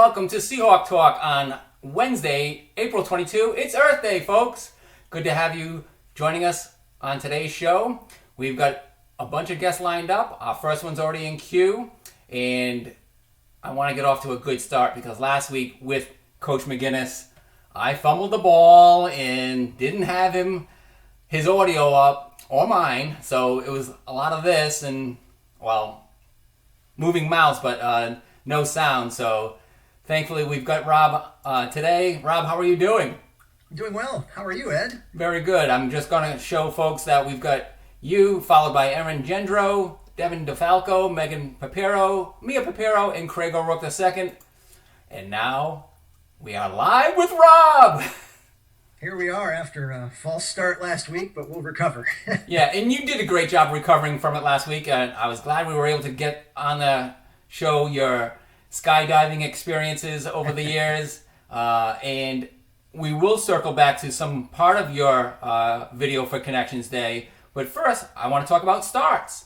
welcome to SeahawkTalk on Wednesday, April 22. It's Earth Day, folks. Good to have you joining us on today's show. We've got a bunch of guests lined up. Our first one's already in queue, and I want to get off to a good start because last week with Coach McGuinness, I fumbled the ball and didn't have his audio up or mine, so it was a lot of this and, well, moving mouths, but no sound. So thankfully we've got Rob today. Rob, how are you doing? I'm doing well. How are you, Ed? Very good. I'm just going to show folks that we've got you, followed by Erin Gendreau, Devyn DeFalco, Meaghan Papiro, Mia Papiro, and Craig O'Rourke II. And now we are live with Rob. Here we are after a false start last week, but we'll recover. Yeah, and you did a great job recovering from it last week. And I was glad we were able to get on the show your skydiving experiences over the years. And we will circle back to some part of your video for Connections Day. But first, I want to talk about starts.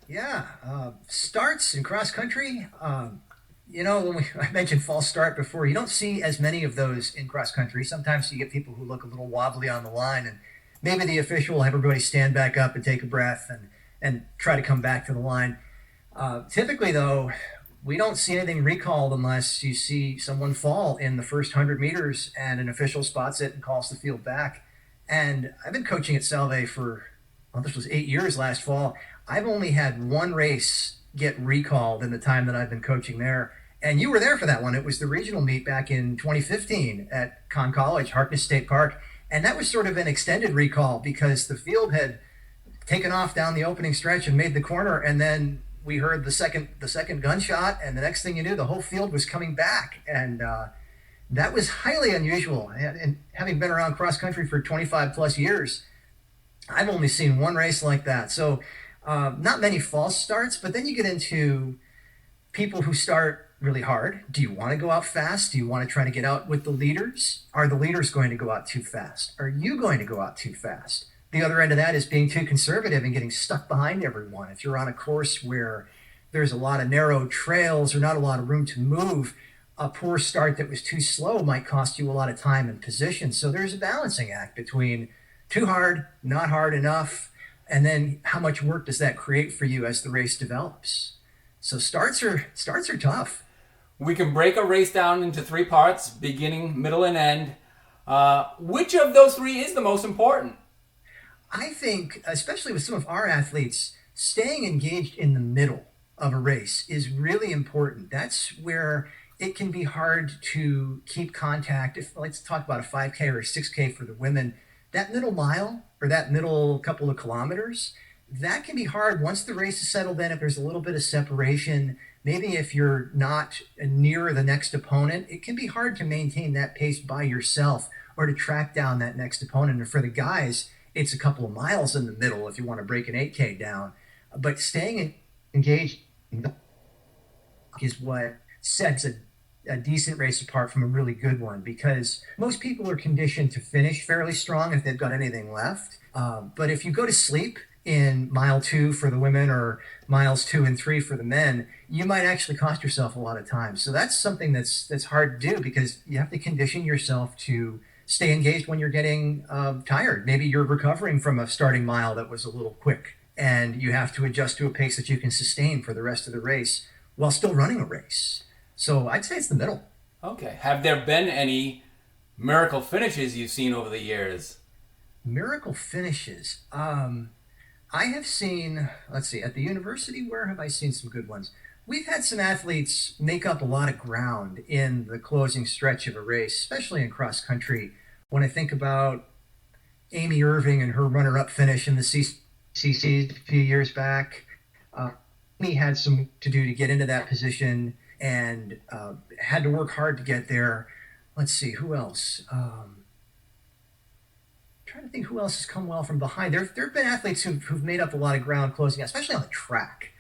Yeah, starts in cross country. When I mentioned false start before, you don't see as many of those in cross country. Sometimes you get people who look a little wobbly on the line, and maybe the official will have everybody stand back up and take a breath and try to come back to the line. Typically, though, we don't see anything recalled unless you see someone fall in the first 100 meters and an official spots it and calls the field back. And I've been coaching at Salve for, this was 8 years last fall. I've only had one race get recalled in the time that I've been coaching there. And you were there for that one. It was the regional meet back in 2015 at Conn College, Harkness State Park. And that was sort of an extended recall because the field had taken off down the opening stretch and made the corner, and then we heard the second gunshot, and the next thing you knew, the whole field was coming back. And that was highly unusual. And having been around cross country for 25 plus years, I've only seen one race like that. So not many false starts, but then you get into people who start really hard. Do you want to go out fast? Do you want to try to get out with the leaders? Are the leaders going to go out too fast? Are you going to go out too fast? The other end of that is being too conservative and getting stuck behind everyone. If you're on a course where there's a lot of narrow trails or not a lot of room to move, a poor start that was too slow might cost you a lot of time and position. So there's a balancing act between too hard, not hard enough, and then how much work does that create for you as the race develops? So starts are tough. We can break a race down into three parts, beginning, middle, and end. Which of those three is the most important? I think, especially with some of our athletes, staying engaged in the middle of a race is really important. That's where it can be hard to keep contact. Let's talk about a 5K or a 6K for the women. That middle mile or that middle couple of kilometers, that can be hard once the race is settled in. If there's a little bit of separation, maybe if you're not near the next opponent, it can be hard to maintain that pace by yourself or to track down that next opponent. And for the guys, it's a couple of miles in the middle if you want to break an 8K down. But staying engaged is what sets a decent race apart from a really good one, because most people are conditioned to finish fairly strong if they've got anything left. But if you go to sleep in mile 2 for the women or miles 2 and 3 for the men, you might actually cost yourself a lot of time. So that's something that's hard to do because you have to condition yourself to stay engaged when you're getting tired. Maybe you're recovering from a starting mile that was a little quick, and you have to adjust to a pace that you can sustain for the rest of the race while still running a race. So I'd say it's the middle. Okay. Have there been any miracle finishes you've seen over the years? Miracle finishes. I have seen, at the university, where have I seen some good ones? We've had some athletes make up a lot of ground in the closing stretch of a race, especially in cross country. When I think about Amy Irving and her runner-up finish in the CCC a few years back, Amy had some to do to get into that position and had to work hard to get there. Let's see, who else? Trying to think who else has come well from behind. There have been athletes who've made up a lot of ground closing, especially on the track.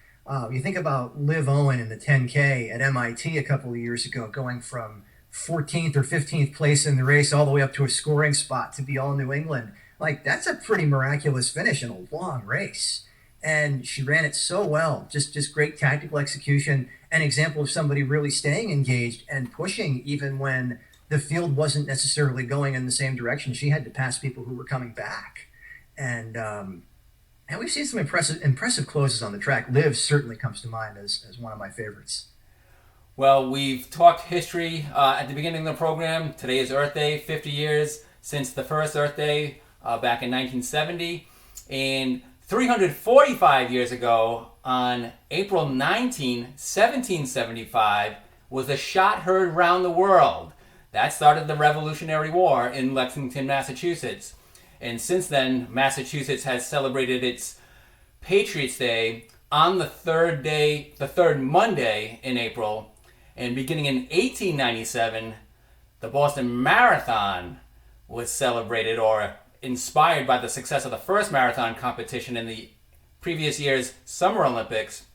You think about Liv Owen in the 10K at MIT a couple of years ago, going from 14th or 15th place in the race all the way up to a scoring spot to be all New England. Like, that's a pretty miraculous finish in a long race. and she ran it so well. Just great tactical execution, an example of somebody really staying engaged and pushing even when the field wasn't necessarily going in the same direction. She had to pass people who were coming back, and we've seen some impressive closes on the track. Liv certainly comes to mind as one of my favorites. Well, we've talked history at the beginning of the program. Today is Earth Day, 50 years since the first Earth Day back in 1970. And 345 years ago, on April 19, 1775, was a shot heard round the world. That started the Revolutionary War in Lexington, Massachusetts. And since then, Massachusetts has celebrated its Patriots Day on the third Monday in April. And beginning in 1897, the Boston Marathon was celebrated or inspired by the success of the first marathon competition in the previous year's Summer Olympics.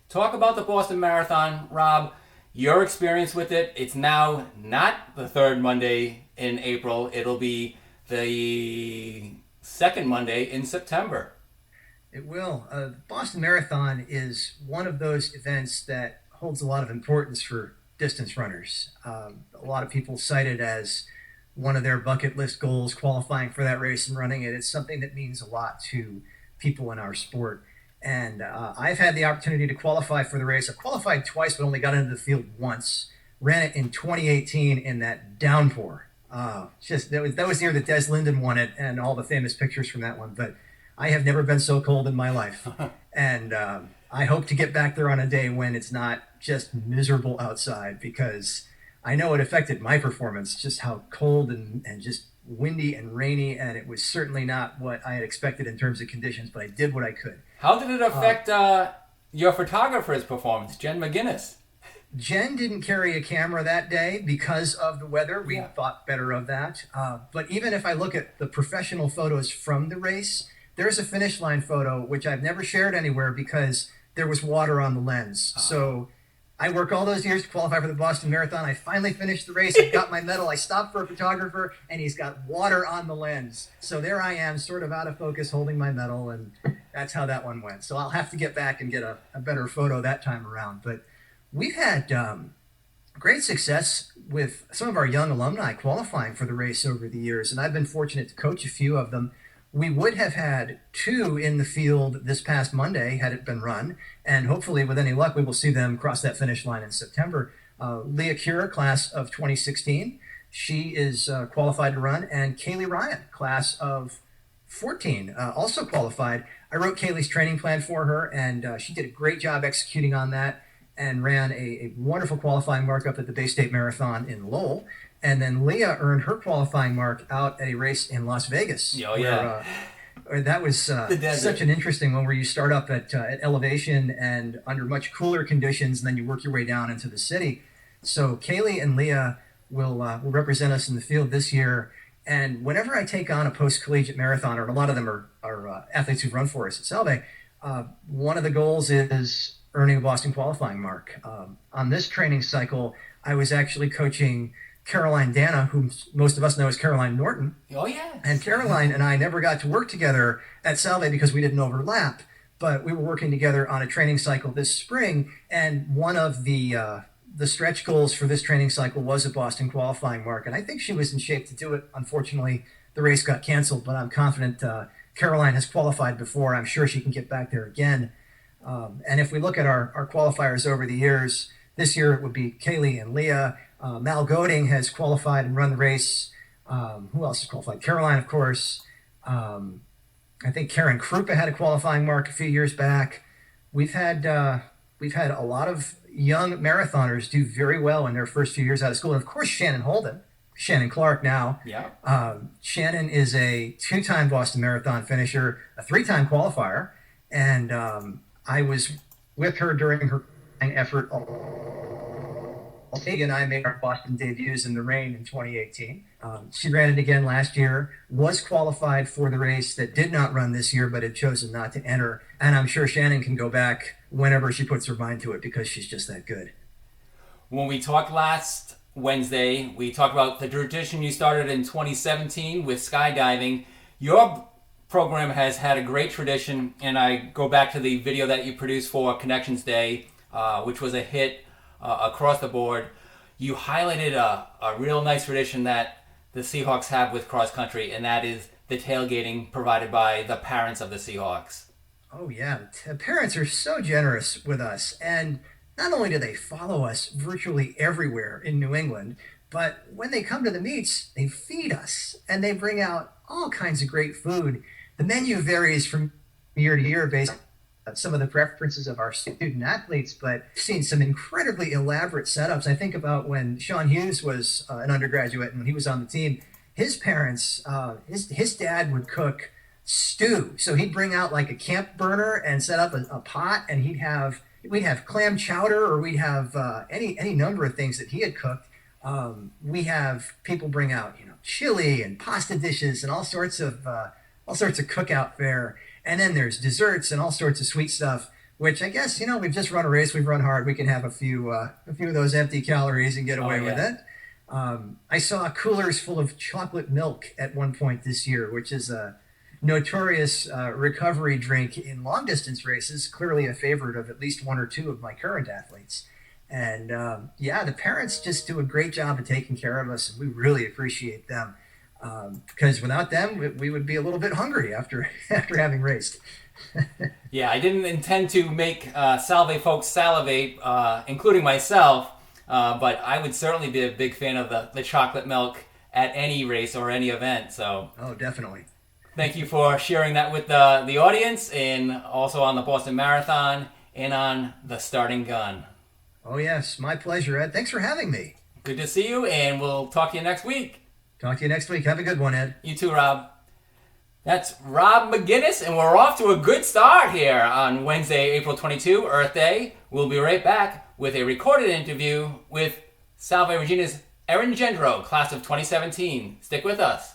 Talk about the Boston Marathon, Rob. Your experience with it. It's now not the third Monday in April. It'll be the second Monday in September. It will. The Boston Marathon is one of those events that holds a lot of importance for distance runners. A lot of people cite it as one of their bucket list goals, qualifying for that race and running it. It's something that means a lot to people in our sport. And I've had the opportunity to qualify for the race. I qualified twice, but only got into the field once. Ran it in 2018 in that downpour. That was the year that Des Linden won it, and all the famous pictures from that one. But I have never been so cold in my life. And I hope to get back there on a day when it's not just miserable outside, because I know it affected my performance, just how cold and just windy and rainy, and it was certainly not what I had expected in terms of conditions, but I did what I could. How did it affect your photographer's performance, Jen McGuinness? Jen didn't carry a camera that day because of the weather. We thought better of that. But even if I look at the professional photos from the race, there's a finish line photo, which I've never shared anywhere because there was water on the lens. So I work all those years to qualify for the Boston Marathon. I finally finished the race. I got my medal. I stopped for a photographer, and he's got water on the lens. So there I am, sort of out of focus, holding my medal, and that's how that one went. So I'll have to get back and get a better photo that time around. But we've had great success with some of our young alumni qualifying for the race over the years, and I've been fortunate to coach a few of them. We would have had two in the field this past Monday had it been run, and hopefully with any luck we will see them cross that finish line in September. Leah Kira, class of 2016, she is qualified to run, and Kaylee Ryan, class of 14, also qualified. I wrote Kaylee's training plan for her, and she did a great job executing on that and ran a wonderful qualifying mark up at the Bay State Marathon in Lowell. And then Leah earned her qualifying mark out at a race in Las Vegas. Oh, yeah. That was such an interesting one, where you start up at elevation and under much cooler conditions, and then you work your way down into the city. So Kaylee and Leah will represent us in the field this year. And whenever I take on a post-collegiate marathon, or a lot of them are athletes who've run for us at Salve, one of the goals is earning a Boston qualifying mark. On this training cycle, I was actually coaching Caroline Dana, whom most of us know as Caroline Norton. Oh, yeah. And Caroline and I never got to work together at Salve because we didn't overlap, but we were working together on a training cycle this spring, and one of the stretch goals for this training cycle was a Boston qualifying mark, and I think she was in shape to do it. Unfortunately, the race got canceled, but I'm confident Caroline has qualified before. I'm sure she can get back there again. And if we look at our qualifiers over the years, this year it would be Kaylee and Leah. Mal Goding has qualified and run the race. Who else has qualified? Caroline, of course. I think Karen Krupa had a qualifying mark a few years back. We've had a lot of young marathoners do very well in their first few years out of school. And of course, Shannon Clark now. Yeah. Shannon is a 2-time Boston Marathon finisher, a 3-time qualifier, and I was with her during her effort. Meaghan and I made our Boston debuts in the rain in 2018. She ran it again last year, was qualified for the race that did not run this year, but had chosen not to enter. And I'm sure Shannon can go back whenever she puts her mind to it, because she's just that good. When we talked last Wednesday, we talked about the tradition you started in 2017 with skydiving. Your program has had a great tradition, and I go back to the video that you produced for Connections Day, which was a hit across the board. You highlighted a real nice tradition that the Seahawks have with cross country, and that is the tailgating provided by the parents of the Seahawks. Oh, yeah. The parents are so generous with us. And not only do they follow us virtually everywhere in New England, but when they come to the meets, they feed us and they bring out all kinds of great food. The menu varies from year to year based on some of the preferences of our student athletes, but I've seen some incredibly elaborate setups. I think about when Sean Hughes was an undergraduate and when he was on the team, his parents, his dad would cook stew. So he'd bring out like a camp burner and set up a pot, and we'd have clam chowder, or we'd have any number of things that he had cooked. We have people bring out, chili and pasta dishes and all sorts of cookout fare. And then there's desserts and all sorts of sweet stuff, which I guess, we've just run a race, we've run hard. We can have a few of those empty calories and get away with it. I saw coolers full of chocolate milk at one point this year, which is a notorious recovery drink in long distance races, clearly a favorite of at least one or two of my current athletes. And the parents just do a great job of taking care of us, and we really appreciate them. Because without them, we would be a little bit hungry after having raced. Yeah, I didn't intend to make Salve folks salivate, including myself, but I would certainly be a big fan of the chocolate milk at any race or any event. So, oh, definitely. Thank you for sharing that with the audience, and also on the Boston Marathon and on the Starting Gun. Oh, yes, my pleasure, Ed. Thanks for having me. Good to see you, and we'll talk to you next week. Talk to you next week. Have a good one, Ed. You too, Rob. That's Rob McGuinness, and we're off to a good start here on Wednesday, April 22, Earth Day. We'll be right back with a recorded interview with Salve Regina's Erin Gendreau, class of 2017. Stick with us.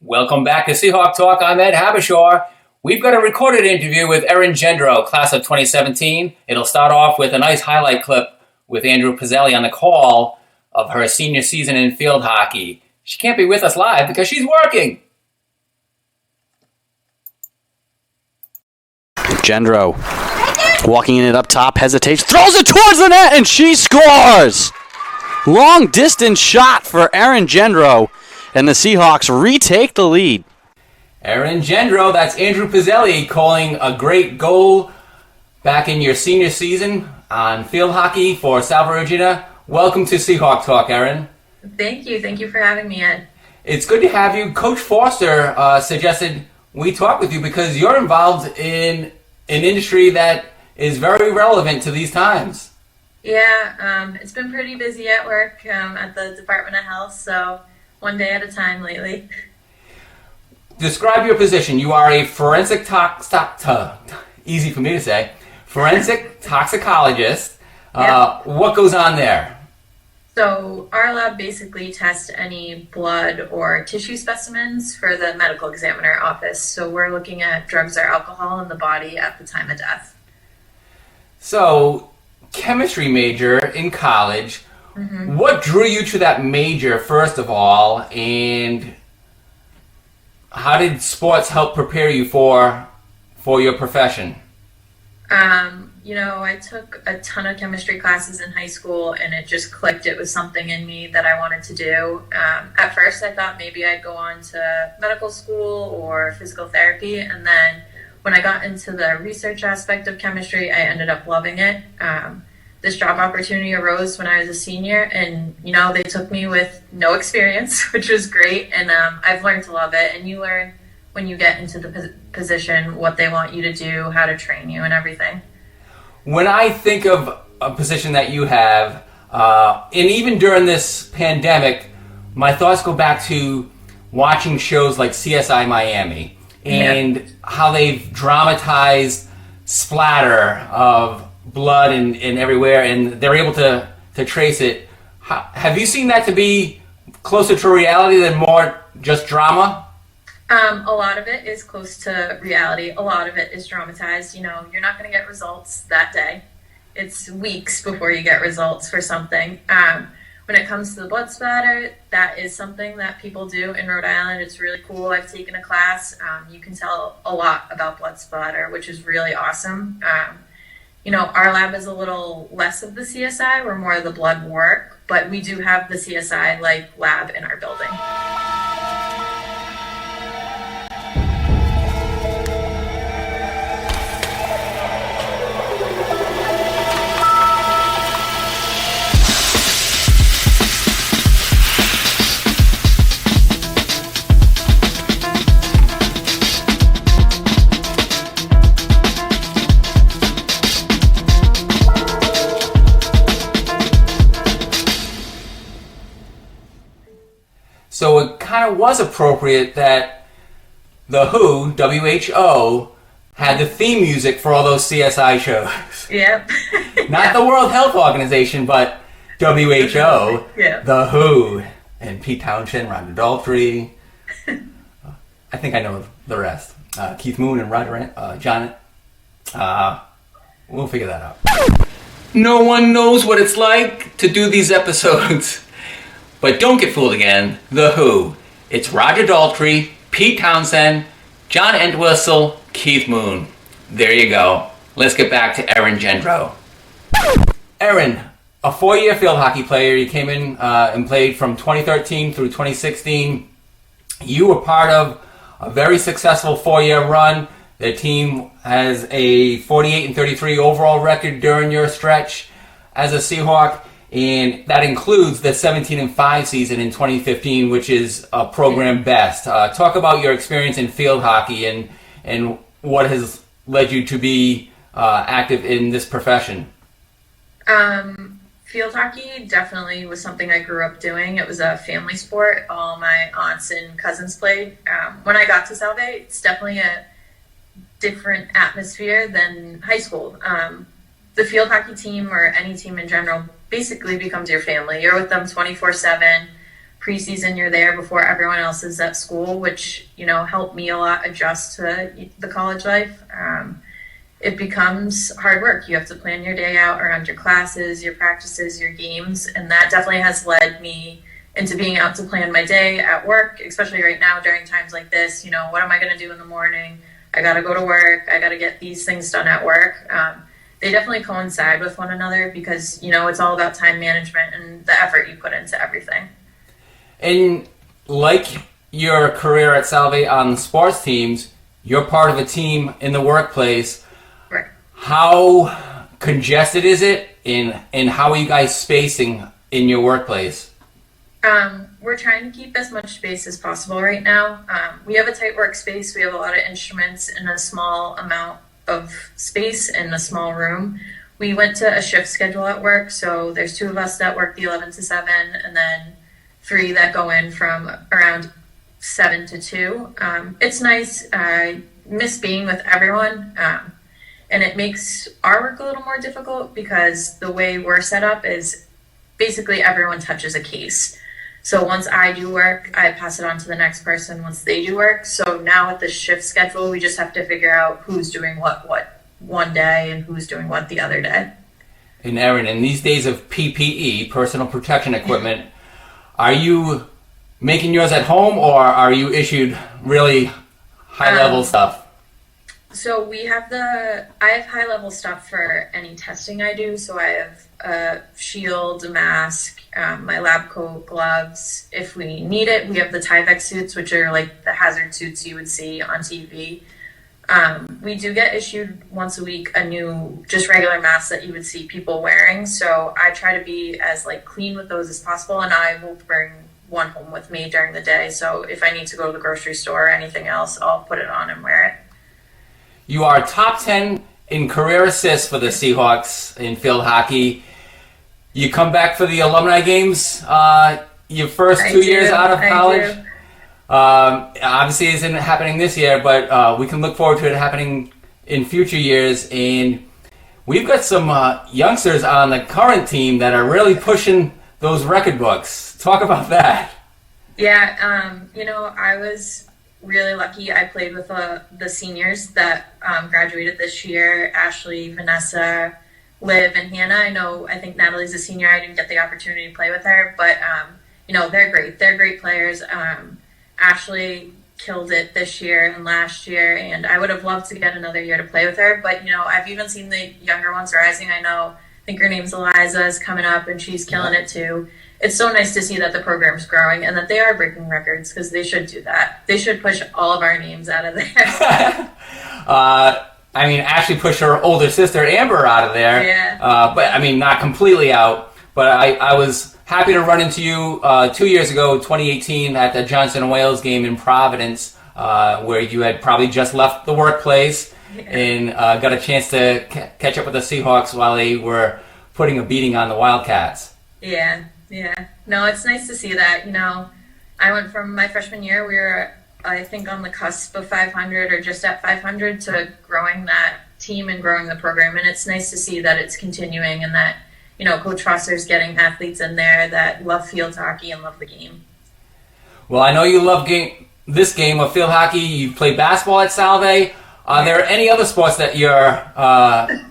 Welcome back to Seahawk Talk. I'm Ed Habashore. We've got a recorded interview with Erin Gendreau, class of 2017. It'll start off with a nice highlight clip with Andrew Pizzelli on the call of her senior season in field hockey. She can't be with us live because she's working. Gendreau walking in it up top, hesitates, throws it towards the net, and she scores! Long distance shot for Erin Gendreau. and the Seahawks retake the lead. Erin Gendreau, that's Andrew Pizzelli calling a great goal back in your senior season on field hockey for Salve Regina. Welcome to Seahawk Talk, Erin. Thank you. Thank you for having me, Ed. It's good to have you. Coach Foster suggested we talk with you because you're involved in an industry that is very relevant to these times. Yeah, it's been pretty busy at work at the Department of Health, so one day at a time lately. Describe your position. You are a forensic easy for me to say, forensic toxicologist. Yeah. What goes on there? So our lab basically tests any blood or tissue specimens for the medical examiner office. So we're looking at drugs or alcohol in the body at the time of death. So, chemistry major in college. Mm-hmm. What drew you to that major, first of all, and how did sports help prepare you for your profession? I took a ton of chemistry classes in high school, and it just clicked. It was something in me that I wanted to do. At first, I thought maybe I'd go on to medical school or physical therapy, and then when I got into the research aspect of chemistry, I ended up loving it. This job opportunity arose when I was a senior, and they took me with no experience, which was great, and I've learned to love it. And you learn when you get into the position what they want you to do, how to train you, and everything. When I think of a position that you have, and even during this pandemic, my thoughts go back to watching shows like CSI Miami and how they've dramatized splatter of blood and everywhere, and they're able to trace it. Have you seen that to be closer to reality than more just drama? A lot of it is close to reality. A lot of it is dramatized. You're not going to get results that day. It's weeks before you get results for something. When it comes to the blood splatter, that is something that people do in Rhode Island. It's really cool. I've taken a class. You can tell a lot about blood splatter, which is really awesome. Our lab is a little less of the CSI. We're more of the blood work, but we do have the CSI-like lab in our building. So it kind of was appropriate that the WHO, had the theme music for all those CSI shows. Yep. Not the World Health Organization, but WHO, the WHO, and Pete Townshend, Rhonda Daltrey. I think I know the rest. Keith Moon and Roger John. We'll figure that out. No one knows what it's like to do these episodes. But don't get fooled again. The Who. It's Roger Daltrey, Pete Townshend, John Entwistle, Keith Moon. There you go. Let's get back to Erin Gendreau. Erin, a 4-year field hockey player. You came in and played from 2013 through 2016. You were part of a very successful 4-year run. The team has a 48-33 overall record during your stretch as a Seahawk. And that includes the 17-5 season in 2015, which is a program best. Talk about your experience in field hockey and what has led you to be active in this profession. Field hockey definitely was something I grew up doing. It was a family sport. All my aunts and cousins played. When I got to Salve, it's definitely a different atmosphere than high school. The field hockey team, or any team in general, basically becomes your family. You're with them 24/7. Preseason, you're there before everyone else is at school, which, helped me a lot adjust to the college life. It becomes hard work. You have to plan your day out around your classes, your practices, your games, and that definitely has led me into being out to plan my day at work, especially right now during times like this. What am I going to do in the morning? I got to go to work. I got to get these things done at work. They definitely coincide with one another because, it's all about time management and the effort you put into everything. And like your career at Salve on the sports teams, you're part of a team in the workplace. Right. How congested is it, and how are you guys spacing in your workplace? We're trying to keep as much space as possible right now. We have a tight workspace. We have a lot of instruments in a small amount of space in a small room. We went to a shift schedule at work, so there's 2 of us that work the 11 to 7, and then 3 that go in from around 7 to 2. It's nice. I miss being with everyone, and it makes our work a little more difficult because the way we're set up is basically everyone touches a case. So once I do work, I pass it on to the next person once they do work. So now with the shift schedule, we just have to figure out who's doing what one day and who's doing what the other day. And Erin, in these days of PPE, personal protection equipment, are you making yours at home, or are you issued really high-level stuff? So I have high-level stuff for any testing I do. So I have a shield, a mask, my lab coat, gloves. If we need it, we have the Tyvek suits, which are like the hazard suits you would see on TV. We do get issued once a week a new, just regular mask that you would see people wearing. So I try to be as like clean with those as possible, and I will bring one home with me during the day. So if I need to go to the grocery store or anything else, I'll put it on and wear it. You are top 10 in career assists for the Seahawks in field hockey. You come back for the alumni games your first 2 years out of college. Obviously, it isn't happening this year, but we can look forward to it happening in future years. And we've got some youngsters on the current team that are really pushing those record books. Talk about that. Yeah, I was really lucky. I played with the seniors that graduated this year: Ashley, Vanessa, Liv, and Hannah. I think Natalie's a senior. I didn't get the opportunity to play with her, but they're great. They're great players. Ashley killed it this year and last year, and I would have loved to get another year to play with her. But I've even seen the younger ones rising. I think her name's Eliza is coming up, and she's killing it too. It's so nice to see that the program's growing and that they are breaking records, because they should do that. They should push all of our names out of there. Ashley pushed her older sister Amber out of there. Yeah. But not completely out. But I was happy to run into you 2 years ago, 2018, at the Johnson & Wales game in Providence, where you had probably just left the workplace and got a chance to catch up with the Seahawks while they were putting a beating on the Wildcats. Yeah. No, it's nice to see that. I went from my freshman year, we were, I think, on the cusp of 500 or just at 500, to growing that team and growing the program. And it's nice to see that it's continuing, and that, Coach Foster's getting athletes in there that love field hockey and love the game. Well, I know you love this game of field hockey. You play basketball at Salve. Are there any other sports that you're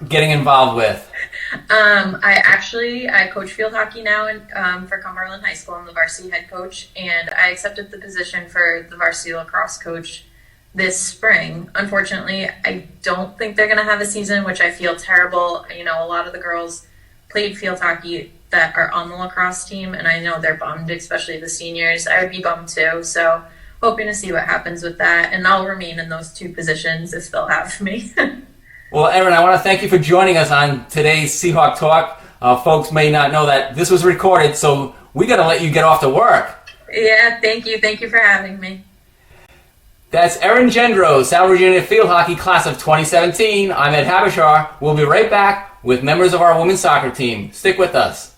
getting involved with? I coach field hockey now for Cumberland High School. I'm the varsity head coach, and I accepted the position for the varsity lacrosse coach this spring. Unfortunately, I don't think they're going to have a season, which I feel terrible. A lot of the girls played field hockey that are on the lacrosse team, and I know they're bummed, especially the seniors. I would be bummed too, so hoping to see what happens with that, and I'll remain in those 2 positions if they'll have me. Well, Erin, I want to thank you for joining us on today's Seahawk Talk. Folks may not know that this was recorded, so we got to let you get off to work. Yeah, thank you. Thank you for having me. That's Erin Gendreau, South Virginia Field Hockey Class of 2017. I'm Ed Habashar. We'll be right back with members of our women's soccer team. Stick with us.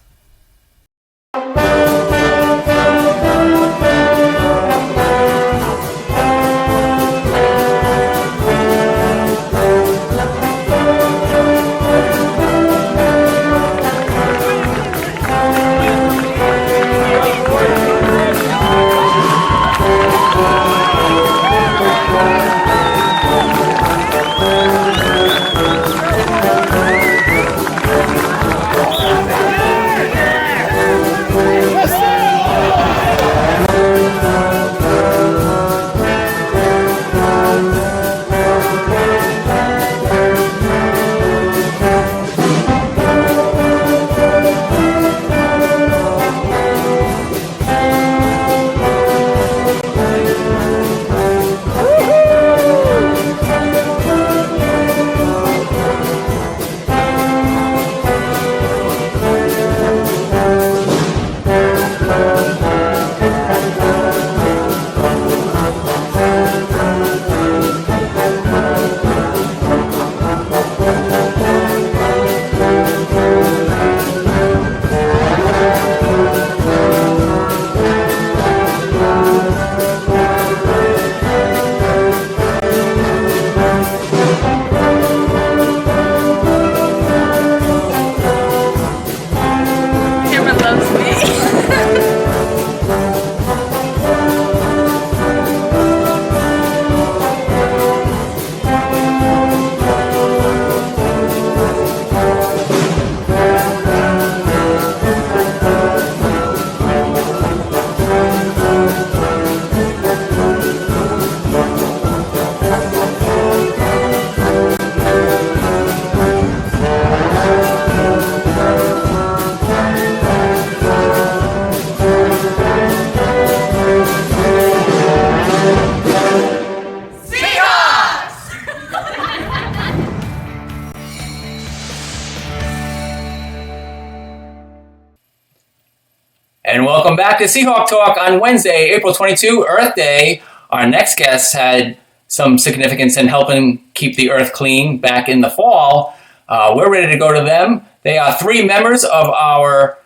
And welcome back to Seahawk Talk on Wednesday, April 22, Earth Day. Our next guest had some significance in helping keep the earth clean back in the fall. We're ready to go to them. They are 3 members of our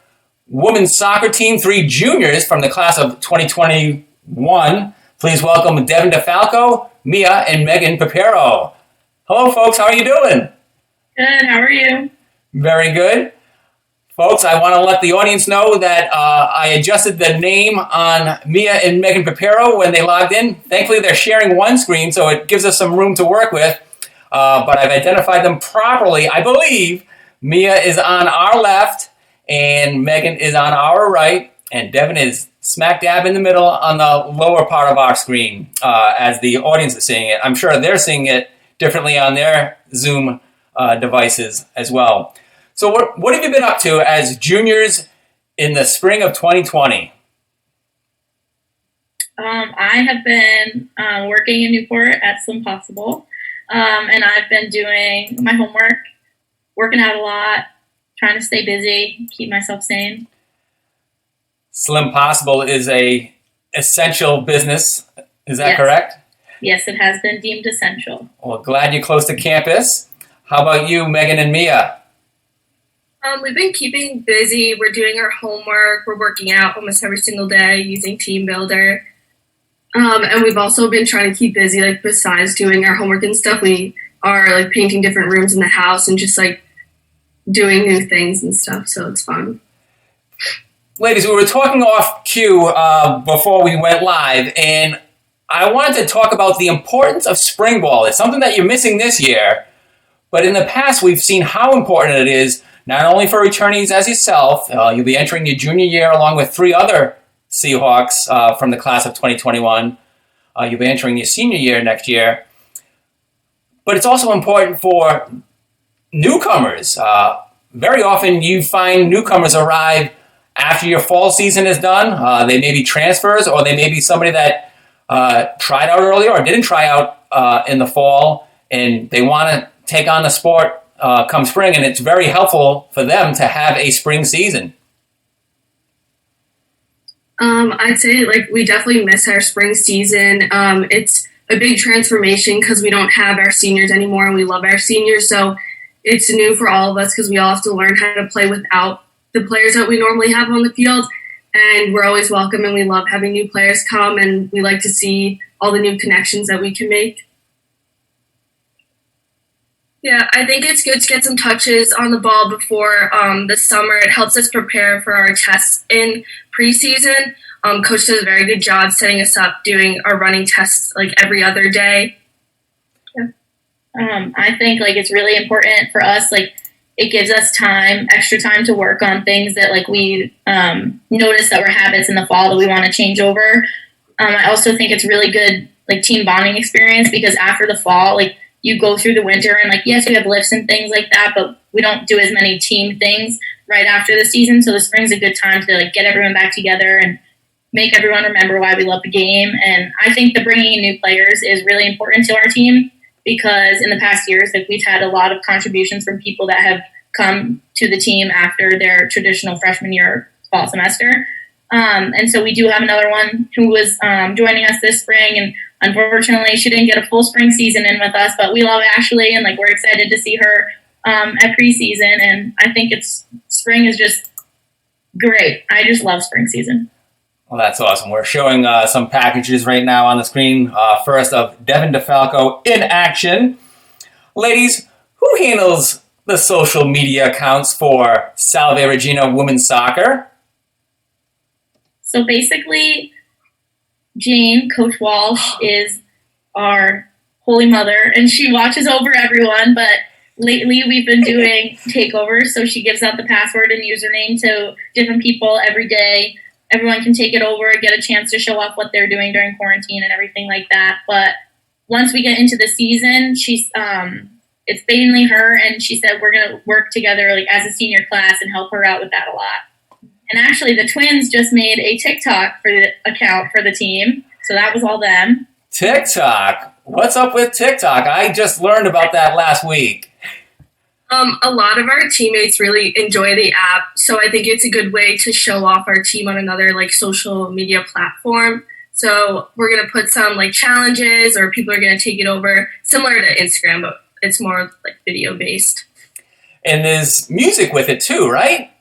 women's soccer team, 3 juniors from the class of 2021. Please welcome Devyn DeFalco, Meaghan, and Meaghan Papiro. Hello, folks. How are you doing? Good. How are you? Very good. Folks, I want to let the audience know that I adjusted the name on Meaghan and Meaghan Papiro when they logged in. Thankfully, they're sharing one screen, so it gives us some room to work with. But I've identified them properly. I believe Meaghan is on our left and Meaghan is on our right, and Devyn is smack dab in the middle on the lower part of our screen as the audience is seeing it. I'm sure they're seeing it differently on their Zoom devices as well. So what have you been up to as juniors in the spring of 2020? I have been working in Newport at Slim Possible, and I've been doing my homework, working out a lot, trying to stay busy, keep myself sane. Slim Possible is a essential business. Is that Yes. correct? Yes, it has been deemed essential. Well, glad you're close to campus. How about you, Meaghan and Meaghan? We've been keeping busy. We're doing our homework. We're working out almost every single day using Team Builder. And we've also been trying to keep busy, like besides doing our homework and stuff, we are like painting different rooms in the house and just like doing new things and stuff. So it's fun. Ladies, we were talking off cue before we went live, and I wanted to talk about the importance of spring ball. It's something that you're missing this year, but in the past we've seen how important it is, not only for returnees as yourself. You'll be entering your junior year along with 3 other Seahawks from the class of 2021. You'll be entering your senior year next year. But it's also important for newcomers. Very often you find newcomers arrive after your fall season is done. They may be transfers, or they may be somebody that tried out earlier or didn't try out in the fall, and they want to take on the sport come spring, and it's very helpful for them to have a spring season. I'd say like we definitely miss our spring season. It's a big transformation because we don't have our seniors anymore, and we love our seniors. So it's new for all of us because we all have to learn how to play without the players that we normally have on the field. And we're always welcome, and we love having new players come, and we like to see all the new connections that we can make. Yeah, I think it's good to get some touches on the ball before the summer. It helps us prepare for our tests in preseason. Coach does a very good job setting us up, doing our running tests like every other day. Yeah. I think like it's really important for us. Like it gives us extra time to work on things that like we notice that were habits in the fall that we want to change over. I also think it's really good like team bonding experience because after the fall, like you go through the winter and like, yes, we have lifts and things like that, but we don't do as many team things right after the season. So the spring's a good time to like get everyone back together and make everyone remember why we love the game. And I think the bringing in new players is really important to our team because in the past years, like we've had a lot of contributions from people that have come to the team after their traditional freshman year fall semester. And so we do have another one who was joining us this spring, and unfortunately she didn't get a full spring season in with us, but we love Ashley and like we're excited to see her at preseason. And I think spring is just great. I just love spring season. Well, that's awesome. We're showing some packages right now on the screen. First of Devyn DeFalco in action. Ladies, who handles the social media accounts for Salve Regina Women's Soccer? So basically, Jane, Coach Walsh, is our holy mother, and she watches over everyone, but lately we've been doing takeovers, so she gives out the password and username to different people every day. Everyone can take it over, get a chance to show off what they're doing during quarantine and everything like that. But once we get into the season, it's mainly her, and she said we're going to work together like as a senior class and help her out with that a lot. And actually, the twins just made a TikTok for the account for the team, so that was all them. TikTok? What's up with TikTok? I just learned about that last week. A lot of our teammates really enjoy the app, so I think it's a good way to show off our team on another like social media platform. So we're gonna put some like challenges, or people are gonna take it over, similar to Instagram, but it's more like video based. And there's music with it too, right?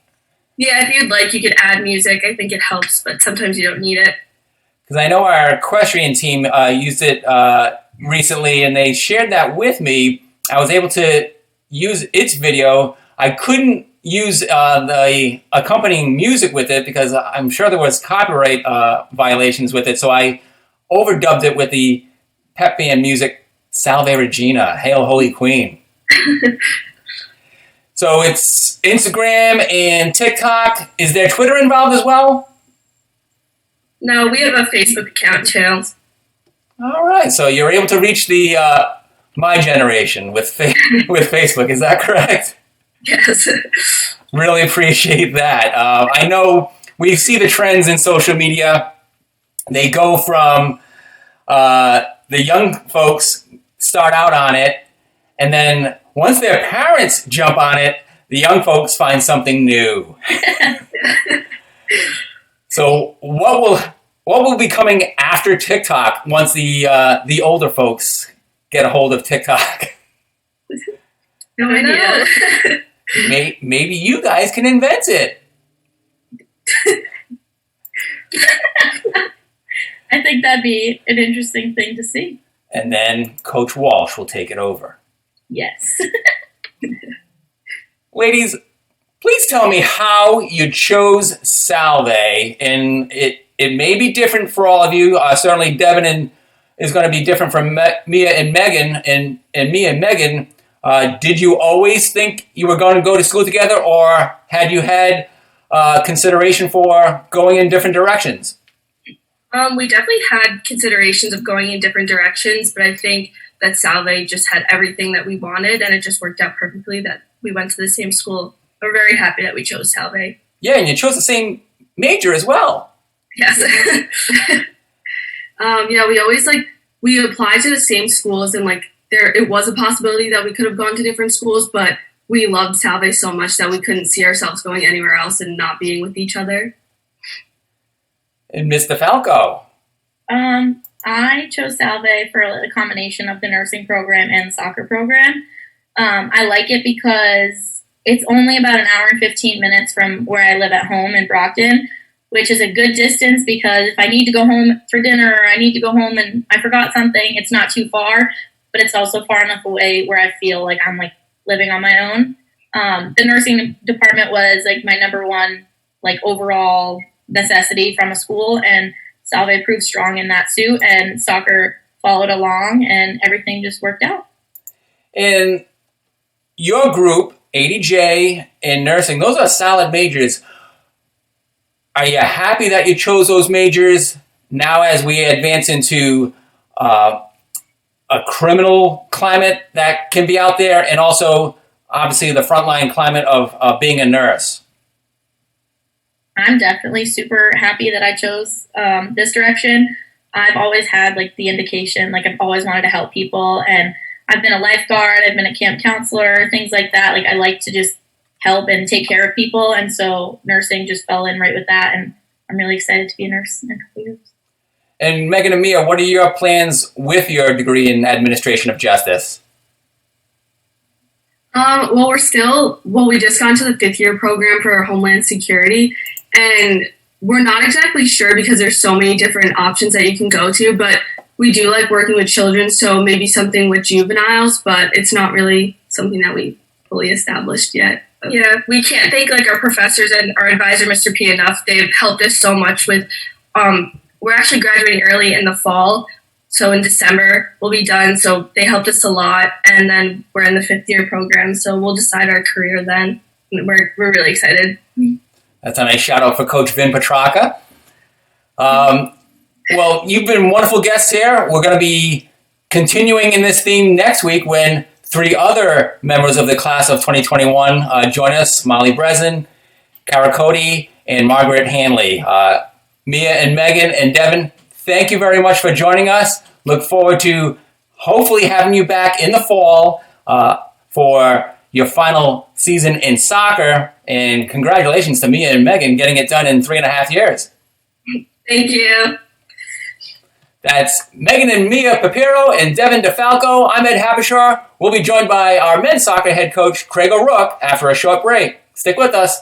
Yeah, if you'd like, you could add music. I think it helps, but sometimes you don't need it. Because I know our equestrian team used it recently, and they shared that with me. I was able to use its video. I couldn't use the accompanying music with it because I'm sure there was copyright violations with it. So I overdubbed it with the pep band music, Salve Regina, Hail Holy Queen. So it's Instagram and TikTok. Is there Twitter involved as well? No, we have a Facebook account too. All right. So you're able to reach the my generation with with Facebook. Is that correct? Yes. Really appreciate that. I know we see the trends in social media. They go from the young folks start out on it, and then once their parents jump on it, the young folks find something new. So what will be coming after TikTok once the older folks get a hold of TikTok? No idea. Maybe you guys can invent it. I think that'd be an interesting thing to see. And then Coach Walsh will take it over. Yes. Ladies, please tell me how you chose Salve. And it may be different for all of you. Certainly Devyn is going to be different from Mia and Meaghan. And Mia and Meaghan, did you always think you were going to go to school together, or had you had consideration for going in different directions? We definitely had considerations of going in different directions, but I think that Salve just had everything that we wanted, and it just worked out perfectly that we went to the same school. We're very happy that we chose Salve. Yeah, and you chose the same major as well. Yes. Yeah, we applied to the same schools, and it was a possibility that we could have gone to different schools, but we loved Salve so much that we couldn't see ourselves going anywhere else and not being with each other. And Miss DeFalco. I chose Salve for a combination of the nursing program and the soccer program. I like it because it's only about an hour and 15 minutes from where I live at home in Brockton, which is a good distance because if I need to go home for dinner or I need to go home and I forgot something, it's not too far, but it's also far enough away where I feel like I'm living on my own. The nursing department was my number one overall necessity from a school, and Salve proved strong in that suit, and soccer followed along, and everything just worked out. And your group, ADJ and nursing, those are solid majors. Are you happy that you chose those majors now as we advance into a criminal climate that can be out there, and also obviously the frontline climate of being a nurse? I'm definitely super happy that I chose this direction. I've always had the indication, I've always wanted to help people, and I've been a lifeguard, I've been a camp counselor, things like that. I like to just help and take care of people, and so nursing just fell in right with that, and I'm really excited to be a nurse in a couple years. And Meaghan and Mia, what are your plans with your degree in administration of justice? We just got into the 5th year program for Homeland Security, and we're not exactly sure because there's so many different options that you can go to, but we do like working with children, so maybe something with juveniles, but it's not really something that we fully established yet. Yeah, we can't thank our professors and our advisor, Mr. P, enough. They've helped us so much with, we're actually graduating early in the fall, so in December we'll be done, so they helped us a lot, and then we're in the 5th year program, so we'll decide our career then. We're really excited. That's a nice shout out for Coach Vin Petrarca. Well, you've been wonderful guests here. We're going to be continuing in this theme next week when 3 other members of the class of 2021 join us: Molly Breslin, Kara Cody, and Margaret Hanley. Mia and Meaghan and Devyn, thank you very much for joining us. Look forward to hopefully having you back in the fall for your final season in soccer, and congratulations to Mia and Meaghan getting it done in 3.5 years. Thank you. That's Meaghan and Mia Papiro and Devyn DeFalco. I'm Ed Habishar. We'll be joined by our men's soccer head coach, Craig O'Rourke, after a short break. Stick with us.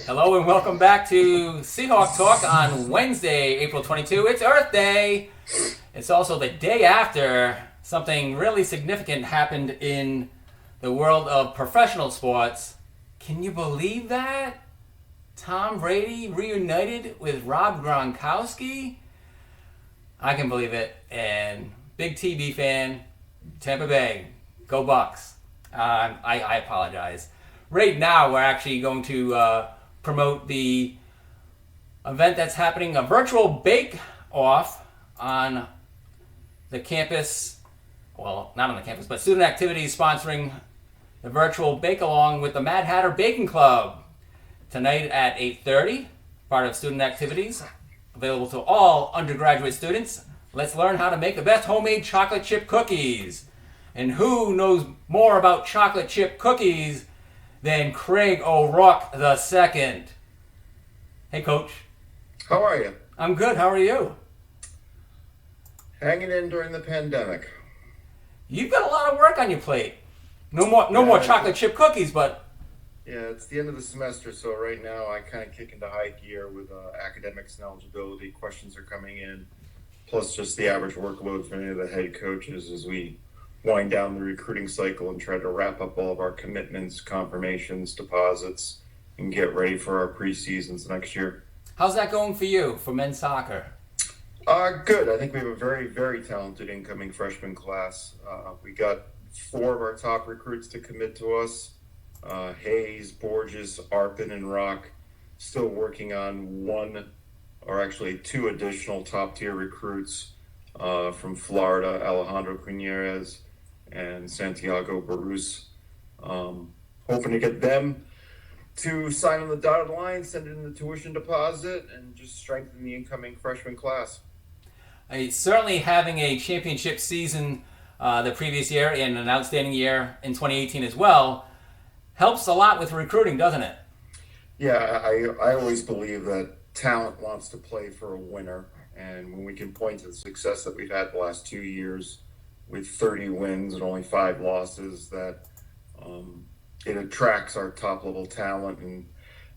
Hello and welcome back to Seahawk Talk on Wednesday, April 22. It's Earth Day. It's also the day after something really significant happened in the world of professional sports. Can you believe that? Tom Brady reunited with Rob Gronkowski? I can believe it. And big TV fan, Tampa Bay, go Bucks. I apologize. Right now we're actually going to promote the event that's happening, a virtual bake-off on the campus. Well, not on the campus, but student activities sponsoring the virtual bake-along with the Mad Hatter Baking Club. Tonight at 8:30, part of student activities, available to all undergraduate students. Let's learn how to make the best homemade chocolate chip cookies. And who knows more about chocolate chip cookies than Craig O'Rourke II? Hey, Coach. How are you? I'm good. How are you? Hanging in during the pandemic. You've got a lot of work on your plate. No more chocolate chip cookies, but yeah, it's the end of the semester, so right now I kind of kick into high gear with academics and eligibility. Questions are coming in, plus just the average workload for any of the head coaches as we wind down the recruiting cycle and try to wrap up all of our commitments, confirmations, deposits, and get ready for our preseasons next year. How's that going for you, for men's soccer? Good. I think we have a very, very talented incoming freshman class. We got 4 of our top recruits to commit to us. Hayes, Borges, Arpin, and Rock. Still working on 1, or actually 2 additional top-tier recruits from Florida, Alejandro Quinierez and Santiago Barus. Hoping to get them to sign on the dotted line, send in the tuition deposit, and just strengthen the incoming freshman class. Certainly having a championship season the previous year and an outstanding year in 2018 as well helps a lot with recruiting, doesn't it? Yeah, I always believe that talent wants to play for a winner, and when we can point to the success that we've had the last 2 years, with 30 wins and only 5 losses, that it attracts our top level talent. And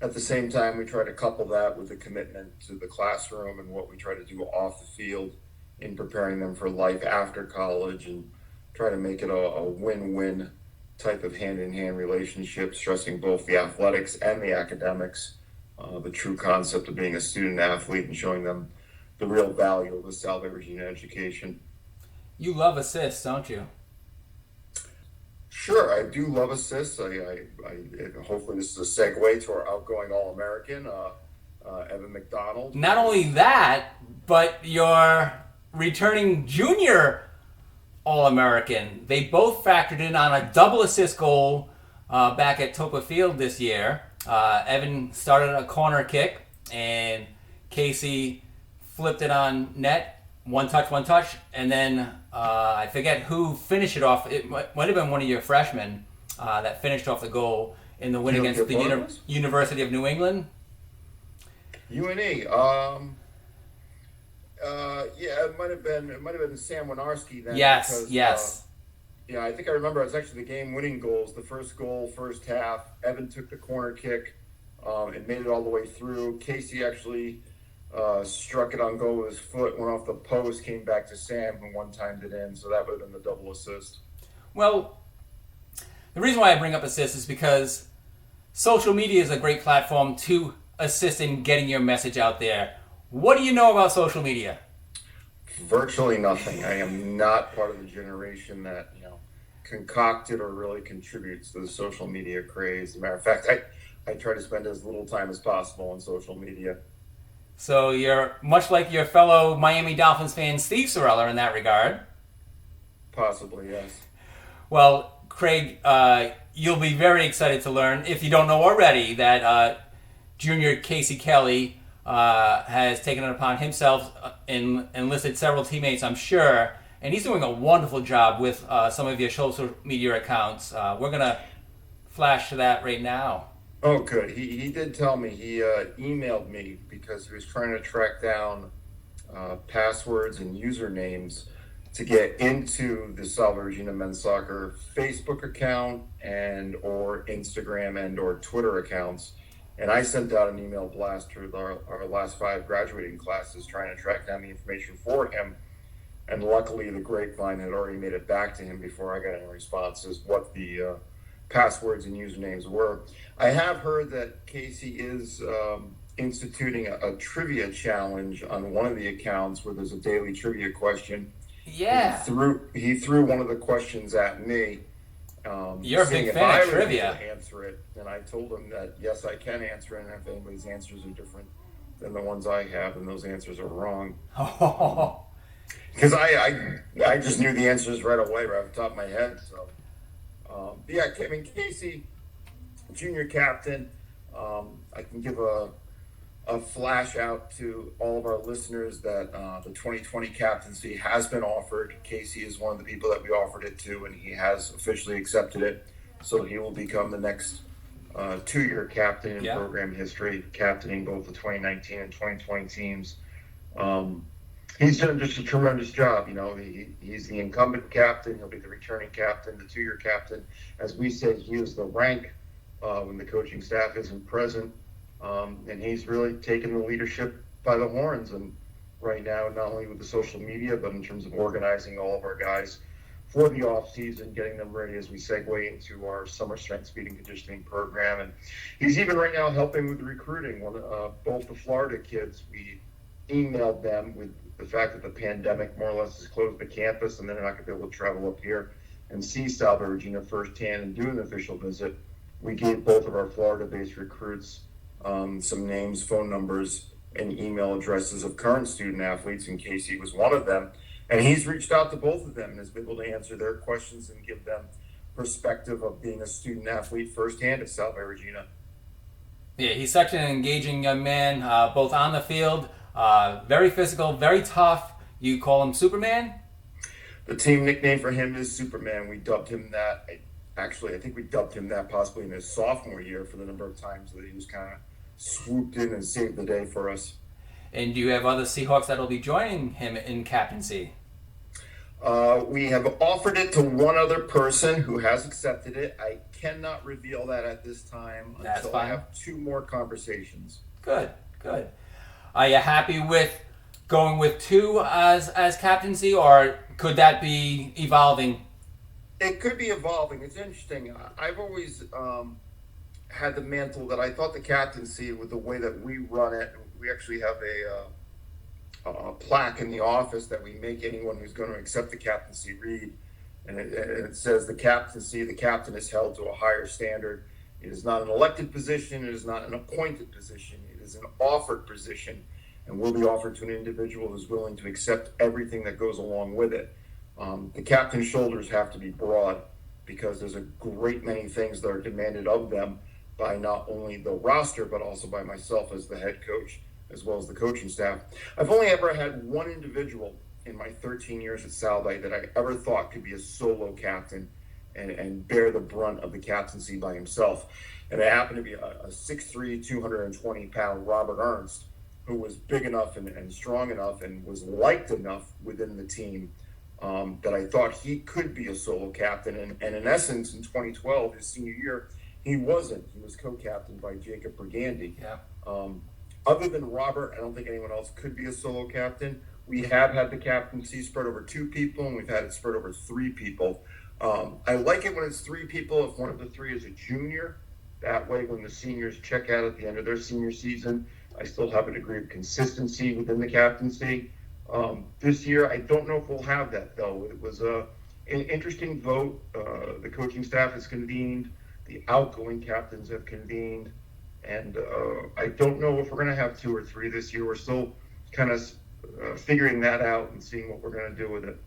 at the same time, we try to couple that with the commitment to the classroom and what we try to do off the field in preparing them for life after college, and try to make it a win-win type of hand-in-hand relationship, stressing both the athletics and the academics, the true concept of being a student athlete, and showing them the real value of a Salve Regina education. You love assists, don't you? Sure, I do love assists. Hopefully this is a segue to our outgoing All-American, Evan McDonald. Not only that, but your returning junior All-American. They both factored in on a double assist goal back at Topa Field this year. Evan started a corner kick, and Casey flipped it on net. One touch, and then I forget who finished it off. It might have been one of your freshmen that finished off the goal in the win against the University of New England. UNE. Yeah, it might have been Sam Winarski then. Yes, because, yes. Yeah, I think I remember. It was actually the game-winning goals. The first goal, first half. Evan took the corner kick and made it all the way through. Casey actually struck it on goal with his foot, went off the post, came back to Sam, who one-timed it in. So that would have been the double assist. Well, the reason why I bring up assists is because social media is a great platform to assist in getting your message out there. What do you know about social media? Virtually nothing. I am not part of the generation that concocted or really contributes to the social media craze. As a matter of fact, I try to spend as little time as possible on social media. So you're much like your fellow Miami Dolphins fan Steve Sorella in that regard. Possibly, yes. Well, Craig, you'll be very excited to learn, if you don't know already, that junior Casey Kelly has taken it upon himself and enlisted several teammates, I'm sure, and he's doing a wonderful job with some of your social media accounts. We're going to flash to that right now. Oh, good. He did tell me. He emailed me because he was trying to track down passwords and usernames to get into the Salve Regina Men's Soccer Facebook account and or Instagram and or Twitter accounts. And I sent out an email blast to our last 5 graduating classes trying to track down the information for him. And luckily, the grapevine had already made it back to him before I got any responses what the passwords and usernames were. I have heard that Casey is instituting a trivia challenge on one of the accounts where there's a daily trivia question. Yeah. He threw one of the questions at me. You're a big fan of trivia. Answer it, and I told him that yes, I can answer it, and if anybody's answers are different than the ones I have, and those answers are wrong. Because I just knew the answers right away, right off the top of my head. So yeah, I mean Casey, junior captain. I can give a flash out to all of our listeners that the 2020 captaincy has been offered. Casey is one of the people that we offered it to, and he has officially accepted it. So he will become the next 2-year captain in program history, captaining both the 2019 and 2020 teams. He's done just a tremendous job. He's the incumbent captain. He'll be the returning captain, the 2-year captain. As we said, he is the rank when the coaching staff isn't present. And he's really taken the leadership by the horns. And right now, not only with the social media, but in terms of organizing all of our guys for the off season, getting them ready as we segue into our summer strength, speed, and conditioning program. And he's even right now helping with the recruiting. Both the Florida kids, we emailed them with the fact that the pandemic more or less has closed the campus and they're not going to be able to travel up here and see Salve Regina firsthand and do an official visit. We gave both of our Florida-based recruits some names, phone numbers, and email addresses of current student athletes, and Casey was one of them. And he's reached out to both of them and has been able to answer their questions and give them perspective of being a student athlete firsthand at Salve Regina. Yeah, he's such an engaging young man, both on the field, very physical, very tough. You call him Superman? The team nickname for him is Superman. We dubbed him that. Actually, I think we dubbed him that possibly in his sophomore year for the number of times that he was kind of swooped in and saved the day for us. And do you have other Seahawks that will be joining him in captaincy? We have offered it to one other person who has accepted it. I cannot reveal that at this time until I have 2 more conversations. Good. Are you happy with going with 2 as captaincy, or could that be evolving? It could be evolving. It's interesting. I've always had the mantle that I thought the captaincy, with the way that we run it, we actually have a plaque in the office that we make anyone who's going to accept the captaincy read. And it says the captain is held to a higher standard. It is not an elected position. It is not an appointed position. It is an offered position, and will be offered to an individual who's willing to accept everything that goes along with it. The captain's shoulders have to be broad, because there's a great many things that are demanded of them by not only the roster, but also by myself as the head coach, as well as the coaching staff. I've only ever had one individual in my 13 years at Salve that I ever thought could be a solo captain and bear the brunt of the captaincy by himself. And it happened to be a 6'3", 220-pound Robert Ernst, who was big enough and strong enough and was liked enough within the team that I thought he could be a solo captain. And in essence, in 2012, his senior year, he wasn't. He was co-captained by Jacob Brigandy. Yeah. Other than Robert, I don't think anyone else could be a solo captain. We have had the captaincy spread over 2 people, and we've had it spread over 3 people. I like it when it's 3 people if one of the 3 is a junior. That way, when the seniors check out at the end of their senior season, I still have a degree of consistency within the captaincy. This year, I don't know if we'll have that, though. It was an interesting vote. The coaching staff has convened. The outgoing captains have convened. And I don't know if we're going to have 2 or 3 this year. We're still kind of figuring that out and seeing what we're going to do with it.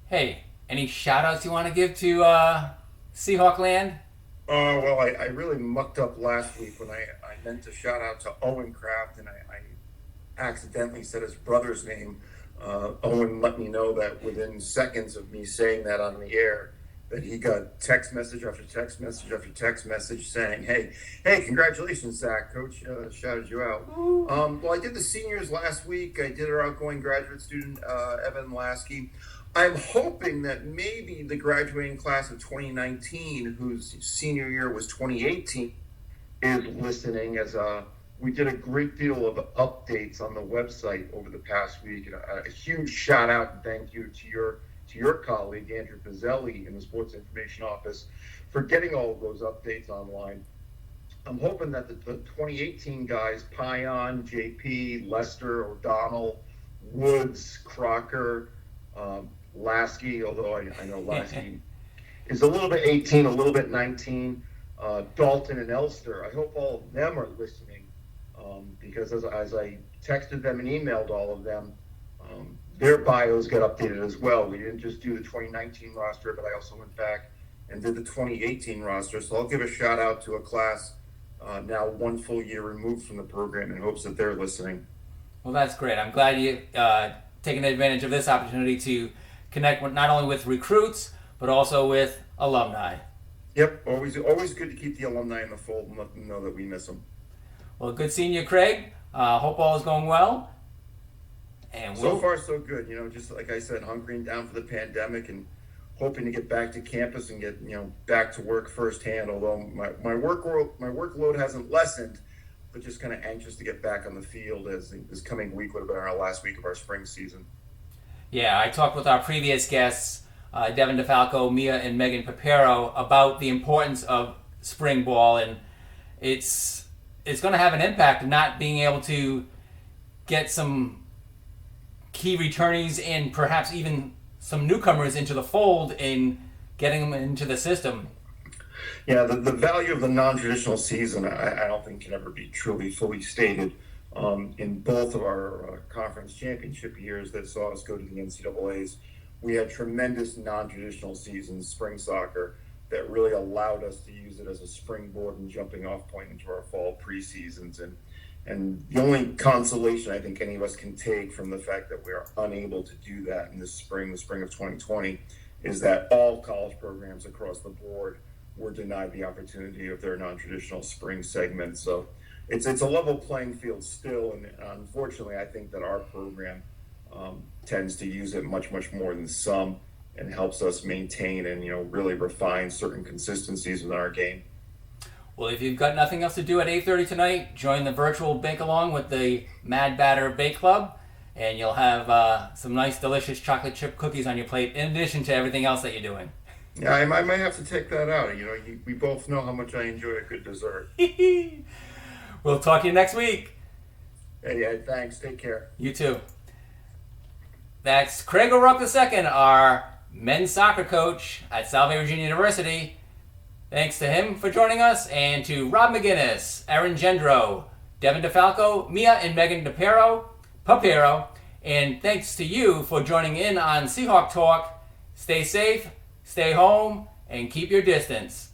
Hey, any shout-outs you want to give to Seahawk Land? Well, I really mucked up last week when I meant to shout out to Owen Kraft, and I accidentally said his brother's name. Owen let me know that within seconds of me saying that on the air, that he got text message after text message after text message saying, hey, congratulations, Zach. Coach shouted you out. Well, I did the seniors last week. I did our outgoing graduate student, Evan Lasky. I'm hoping that maybe the graduating class of 2019, whose senior year was 2018, is listening, as we did a great deal of updates on the website over the past week. And a huge shout out and thank you to your colleague, Andrew Pizzelli, in the Sports Information Office for getting all of those updates online. I'm hoping that the 2018 guys, Pion, JP, Lester, O'Donnell, Woods, Crocker, Lasky, although I know Lasky is a little bit 18, a little bit 19, Dalton and Elster, I hope all of them are listening, because as I texted them and emailed all of them, their bios get updated as well. We didn't just do the 2019 roster, but I also went back and did the 2018 roster. So I'll give a shout out to a class now 1 full year removed from the program in hopes that they're listening. Well, that's great. I'm glad you taking advantage of this opportunity to connect with, not only with recruits, but also with alumni. Yep, always good to keep the alumni in the fold and let them know that we miss them. Well, good seeing you, Craig. Hope all is going well. And so far, so good. You know, just like I said, hunkering down for the pandemic and hoping to get back to campus and get back to work firsthand. Although my workload hasn't lessened, but just kind of anxious to get back on the field, as this coming week would have been our last week of our spring season. Yeah, I talked with our previous guests, Devyn, DeFalco, Meaghan, and Meaghan Papiro, about the importance of spring ball, and it's going to have an impact of not being able to get some key returnees and perhaps even some newcomers into the fold and getting them into the system. Yeah, the value of the non-traditional season, I don't think can ever be truly fully stated. In both of our conference championship years that saw us go to the NCAAs, we had tremendous non-traditional seasons, spring soccer, that really allowed us to use it as a springboard and jumping off point into our fall preseasons. And the only consolation I think any of us can take from the fact that we are unable to do that in this spring, the spring of 2020, is that all college programs across the board were denied the opportunity of their non-traditional spring segments. So it's a level playing field still, and unfortunately I think that our program tends to use it much, much more than some, and helps us maintain and, really refine certain consistencies in our game. Well, if you've got nothing else to do at 8:30 tonight, join the virtual bake along with the Mad Batter Bake Club, and you'll have some nice, delicious chocolate chip cookies on your plate in addition to everything else that you're doing. Yeah, I might have to take that out. We both know how much I enjoy a good dessert. We'll talk to you next week. Hey, thanks. Take care. You too. That's Craig O'Rourke II, our men's soccer coach at Salve Virginia University. Thanks to him for joining us, and to Rob McGuinness, Erin Gendreau, Devyn DeFalco, Meaghan and Meaghan Papiro, and thanks to you for joining in on Seahawk Talk. Stay safe, stay home, and keep your distance.